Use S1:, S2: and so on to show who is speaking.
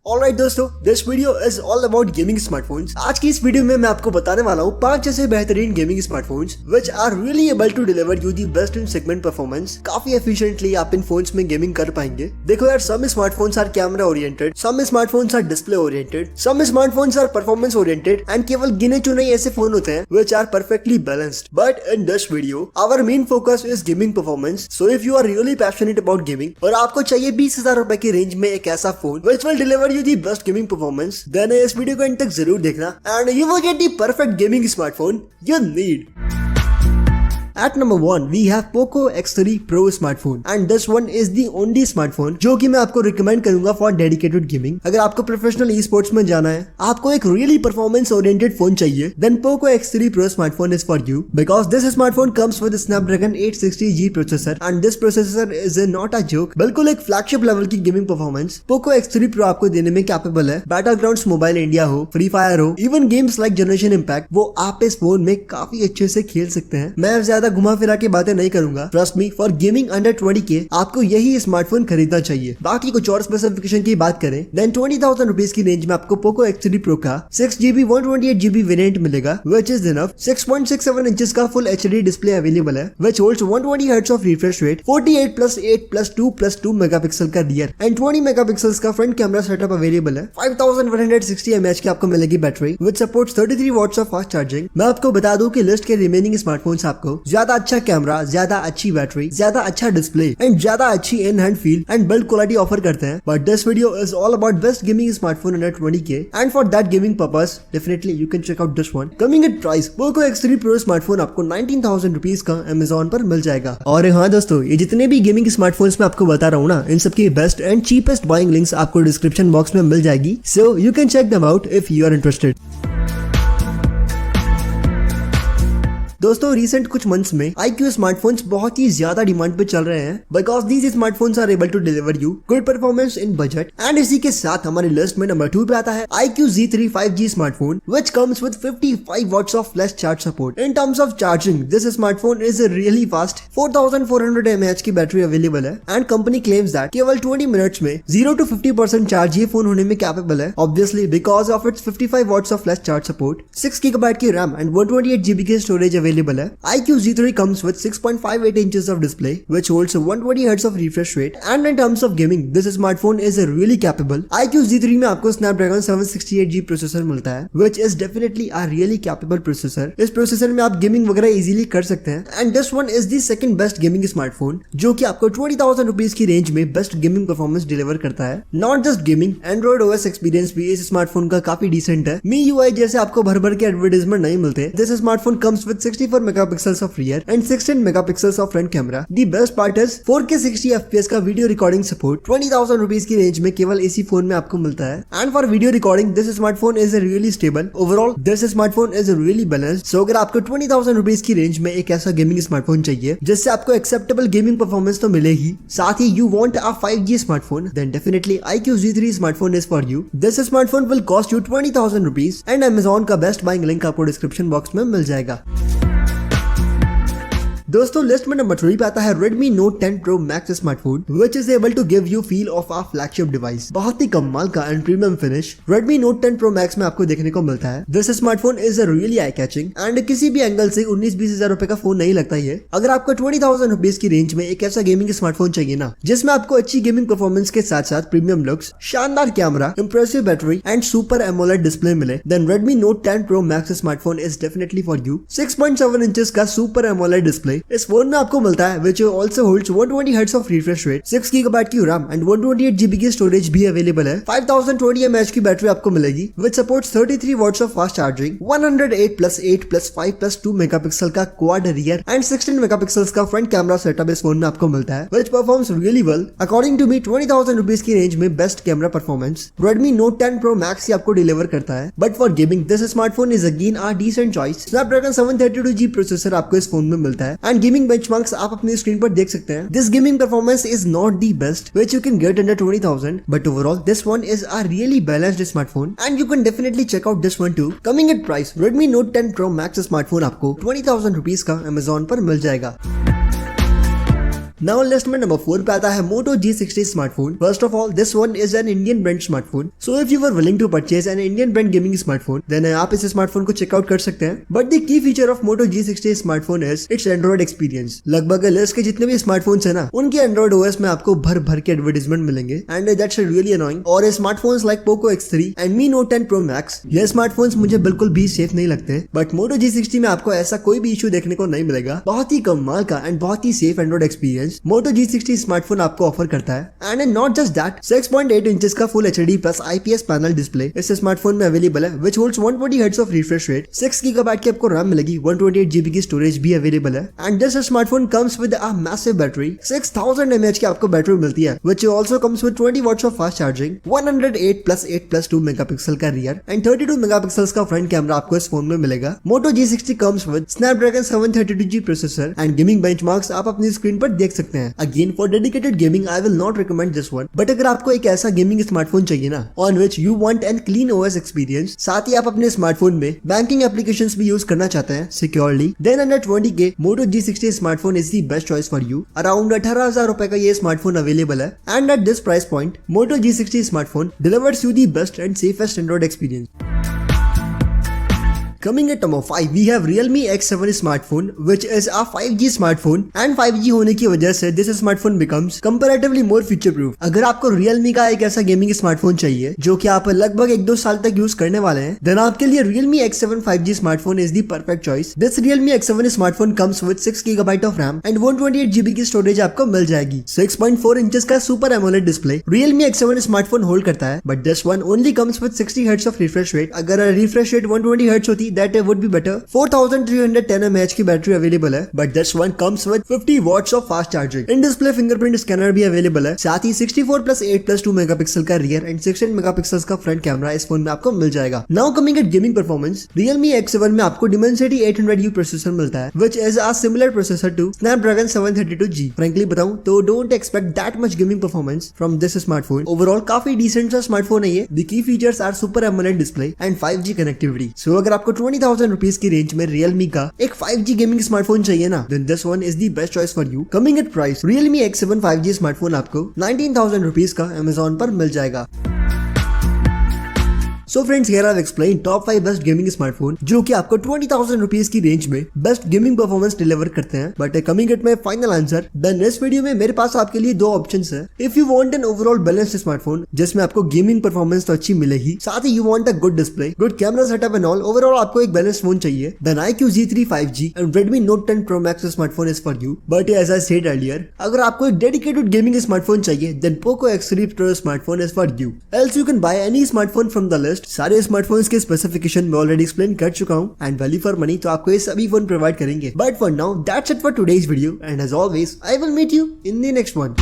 S1: Alright दोस्तों, this video is all about gaming smartphones. आज की इस वीडियो में मैं आपको बताने वाला हूँ 5 ऐसे बेहतरीन gaming smartphones which are really able to deliver you the best in segment performance. काफी एफिशिएंटली आप इन फोन्स में गेमिंग कर पाएंगे। देखो यार, some smartphones are camera oriented, some smartphones are display oriented, some smartphones are performance oriented and केवल गिने चुने ऐसे फोन होते हैं which are perfectly balanced. But in this video our main focus is gaming performance. So if you are really passionate about gaming और आपको चाहिए 20,000 रुपए की रेंज में एक ऐसा phone which will deliver you the best gaming performance, then इस video को एंड तक जरूर देखना and you will get the perfect gaming smartphone you need. At number 1 we have Poco X3 Pro smartphone and this one is the only smartphone जो कि मैं आपको recommend करूंगा फॉर डेडिकेटेड गेमिंग। अगर आपको प्रोफेशनल ई स्पोर्ट्स में जाना है, आपको एक रियली परफॉर्मेंस ओरिएंटेड फोन चाहिए, then Poco X3 Pro smartphone is for you because this smartphone comes with Snapdragon 860G processor and this processor is not a joke। बिल्कुल एक फ्लैगशिप लेवल की gaming performance Poco X3 Pro आपको देने में capable है। Battlegrounds mobile India हो, free fire हो, even games like generation impact, वो आप इस फोन में काफी अच्छे से खेल सकते हैं। मैं ज्यादा घुमा फिरा के बातें नहीं करूंगा। Trust me, for gaming under 20K आपको यही स्मार्टफोन खरीदना चाहिए। बाकी कुछ और स्पेसिफिकेशन की बात करें, देन 20,000 रुपीज की रेंज में आपको Poco X3 Pro का 6GB 128GB वेरिएंट मिलेगा which is enough। 6.67 इंचेस का फुल HD डिस्प्ले अवेलेबल है which holds 120 Hz of refresh rate, 48+8+2+2 megapixel का रियर एंड 20 मेगापिक्सल्स का फ्रंट कैमरा सेटअप अवेलेबल है। 5160 mAh की आपको मिलेगी battery which supports 33 watts of fast charging. मैं आपको बता दूं कि लिस्ट के रिमेनिंग स्मार्टफोन्स आपको ज्यादा अच्छा कैमरा, ज्यादा अच्छी बैटरी, ज्यादा अच्छा डिस्प्ले एंड ज्यादा अच्छी in hand feel and build quality offer करते हैं। But this video is all about best gaming smartphone under 20K and for that gaming purpose definitely you can check out this one. Coming at price, Poco X3 Pro smartphone आपको 19,000 rupees का Amazon पर मिल जाएगा। और हाँ दोस्तों, ये जितने भी गेमिंग स्मार्टफोन्स मैं आपको बता रहा हूँ ना, इन सबकी best and cheapest buying links आपको डिस्क्रिप्शन बॉक्स में मिल जाएगी, so you can check them out if you are interested. दोस्तों, रिसेंट कुछ मंथ्स में iQOO स्मार्टफोन्स बहुत ही ज्यादा डिमांड पे चल रहे हैं because these smartphones are able to deliver you good performance in budget. And इसी के साथ हमारी लिस्ट में नंबर 2 पे आता है iQOO Z3 5G smartphone which comes with 55 watts of flash charge support। In terms of charging, this smartphone is really fast। 4400 mAh की battery available है एंड कंपनी क्लेम्स दैट केवल 20 मिनट्स में 0 to 50% charge ये phone होने में capable है, obviously because of its 55 watts of flash charge support, 6GB की RAM and 128GB की स्टोरेज अवेलेबल है। iQOO Z3 comes with 6.58 inches of display which holds 120 Hz of refresh rate and in terms of gaming this smartphone is really capable। iQOO Z3 में आपको Snapdragon 768G processor मिलता है which is definitely a really capable processor। इस processor में आप gaming वगैरह easily कर सकते हैं and this one is the second best gaming smartphone जो कि आपको 20,000 रुपीज की रेंज में बेस्ट गेमिंग परफॉर्मेंस डिलीवर करता है। Not just gaming, Android OS experience भी इस स्मार्टफोन का काफी डिसेंट है। MIUI जैसे आपको भर भर के एडवर्टाइजमेंट नहीं मिलते। This smartphone comes with 64 megapixels of rear and 16 megapixels of front camera। The best part is 4K 60 FPS का वीडियो रिकॉर्डिंग सपोर्ट 20,000 रुपीज की रेंज में केवल इसी फोन में आपको मिलता है। And for video recording this smartphone is really stable. Overall this smartphone is really balanced. So अगर आपको 20,000 रुपीज की रेंज में एक ऐसा गेमिंग स्मार्टफोन चाहिए जिससे आपको एक्सेप्टेबल गेमिंग परफॉर्मेंस तो मिले ही, साथ ही you want a 5G smartphone, then definitely iQOO Z3 smartphone is for you. This smartphone will cost you 20,000 rupees and Amazon का बेस्ट बाइंग लिंक आपको डिस्क्रिप्शन बॉक्स में मिल जाएगा। दोस्तों, लिस्ट में नंबर 3 पे आता है Redmi Note 10 Pro Max smartphone which is able to give you feel of a flagship device। बहुत ही कमाल का and premium finish Redmi Note 10 Pro Max में आपको देखने को मिलता है। This smartphone is really eye catching and किसी भी एंगल से 19-20 हजार रुपए का फोन नहीं लगता ये। अगर आपको 20,000 रुपीज की रेंज में एक ऐसा गेमिंग स्मार्टफोन चाहिए ना जिसमें आपको अच्छी गेमिंग परफॉर्मेंस के साथ साथ प्रीमियम लुक्स, शानदार camera, impressive battery and super AMOLED display मिले, then Redmi Note 10 Pro Max smartphone is definitely for you. 6.7 inches का सुपर एमोलेड डिस्प्ले इस फोन में आपको मिलता है which also holds 120 Hz of refresh rate, 6GB की RAM and 128GB की storage भी अवेलेबल है। 5020 mAh की बैटरी आपको मिलेगी which supports 33 watts of fast charging, 108+8+5+2 megapixel का क्वाड रियर एंड 16 मेगापिक्सल्स का फ्रंट कैमरा सेटअप इस फोन में आपको मिलता है which performs really well। According to me 20,000 rupees की रेंज में best camera performance Redmi Note 10 Pro Max ही आपको डिलीवर करता है। But for gaming this smartphone is again a decent choice. Snapdragon 732G processor आपको इस फोन में मिलता है एंड गेमिंग बेंचमार्क्स आप अपनी स्क्रीन पर देख सकते हैं। This gaming performance is not the best which you can get under 20,000 but overall this one is a really balanced smartphone and you can definitely check out this one too। Coming at price, Redmi Note 10 Pro Max smartphone आपको 20,000 rupees का Amazon पर मिल जाएगा। Now list में number 4 पे आता है Moto G60 smartphone. First of all this one is an Indian brand smartphone, so if you are willing to purchase an Indian brand gaming smartphone then आप इस smartphone को check out कर सकते हैं। But the key feature of Moto G60 smartphone is its android experience. लगभग list के जितने भी स्मार्टफोन्स है ना उनके एंड्रॉइड ओएस में आपको भर भर के एडवर्टाइजमेंट मिलेंगे एंड दैट्स रियली अनोइंग। और smartphones like Poco X3 and Mi Note 10 Pro Max ये स्मार्टफोन्स मुझे बिल्कुल भी सेफ नहीं लगते, बट Moto G60 में आपको ऐसा कोई भी इशू देखने को नहीं मिलेगा। बहुत ही कमाल का एंड बहुत ही safe Android experience Moto G60 smartphone आपको ऑफर करता है। And not just that, 6.8 inches का full HD plus IPS panel display इस स्मार्टफोन में अवेलेबल है which holds 120 hertz of refresh rate. 6 GB की आपको रैम मिलेगी, 128 GB की स्टोरेज भी अवेलेबल है। And this smartphone comes with a massive battery, 6000 mAh की आपको बैटरी मिलती है which also comes with 20 watts of fast charging, 108+8+2 megapixel का रियर एंड 32 मेगापिक्सल का फ्रंट कैमरा आपको इस फोन में मिलेगा। Moto G60 comes with Snapdragon 732G processor and gaming benchmarks आप अपनी स्क्रीन पर देख सकते हैं। Again for dedicated gaming I will not recommend this one, but अगर आपको एक ऐसा गेमिंग स्मार्टफोन चाहिए ना on which you want N clean OS experience, साथ ही आप अपने स्मार्टफोन में बैंकिंग एप्लीकेशंस भी यूज करना चाहते हैं securely, then under 20K Moto G60 smartphone is the best choice for you. Around 18,000 रुपए का ये स्मार्टफोन अवेलेबल है and at this price point Moto G60 smartphone delivers you the best and safest Android experience. Coming at number 5, we have Realme X7 smartphone, which is a 5G smartphone and 5G होने की वजह से this smartphone becomes comparatively more future proof. अगर आपको Realme का एक ऐसा gaming smartphone चाहिए जो कि आप लगभग 1-2 साल तक यूज करने वाले हैं, then आपके लिए Realme X7 5G smartphone is the perfect choice. This Realme X7 smartphone comes with 6 GB of RAM and 128 GB की स्टोरेज आपको मिल जाएगी। 6.4 इंचेस का super AMOLED display Realme X7 smartphone hold करता है, but this one only comes with 60 Hz of refresh rate। अगर refresh rate 120 Hz होती that would be better। 4310 mAh की battery available है, but this one comes with 50 watts of fast charging। In display fingerprint scanner भी available है, साथ ही 64+8+2 megapixel का rear and 16 megapixel का front camera इस फोन में आपको मिल जाएगा। Now coming at gaming performance, Realme X7 में आपको Dimensity 800U प्रोसेसर मिलता है which is a similar processor to Snapdragon 732G। Frankly बताऊं तो don't expect that much gaming performance from this smartphone. Overall काफी डिसेंट सा स्मार्टफोन है ये। The key features are super AMOLED display and 5G connectivity. So अगर आपको 20,000 rupees की range में Realme का एक 5G गेमिंग स्मार्टफोन चाहिए ना, then this one is the best choice for you। Coming at price, Realme X7 5G smartphone आपको 19,000 rupees का Amazon पर मिल जाएगा। So friends, here I've explained top 5 best gaming smartphone जो कि आपको 20,000 रुपीज की रेंज में बेस्ट गेमिंग परफॉर्मेंस डिलीवर करते हैं। But coming at my final answer, then इस वीडियो में मेरे पास आपके लिए 2 ऑप्शंस है। If you want an overall balanced smartphone जिसमें आपको गेमिंग परफॉर्मेंस तो अच्छी मिलेगी, साथ ही you want a good display, good camera setup and all, overall आपको एक बैलेंस्ड फोन चाहिए, then iQOO Z3 5G and Redmi Note 10 Pro Max smartphone is for you. But as I said earlier, अगर आपको एक dedicated gaming smartphone चाहिए then Poco X3 Pro smartphone is for you. Else you can buy any smartphone from the list. सारे smartphone के specification में already explain कर चुका हूं एंड वैल्यू फॉर मनी तो आपको ये सभी फोन प्रोवाइड करेंगे। But for now that's it for today's video and as always I will meet you in the next one.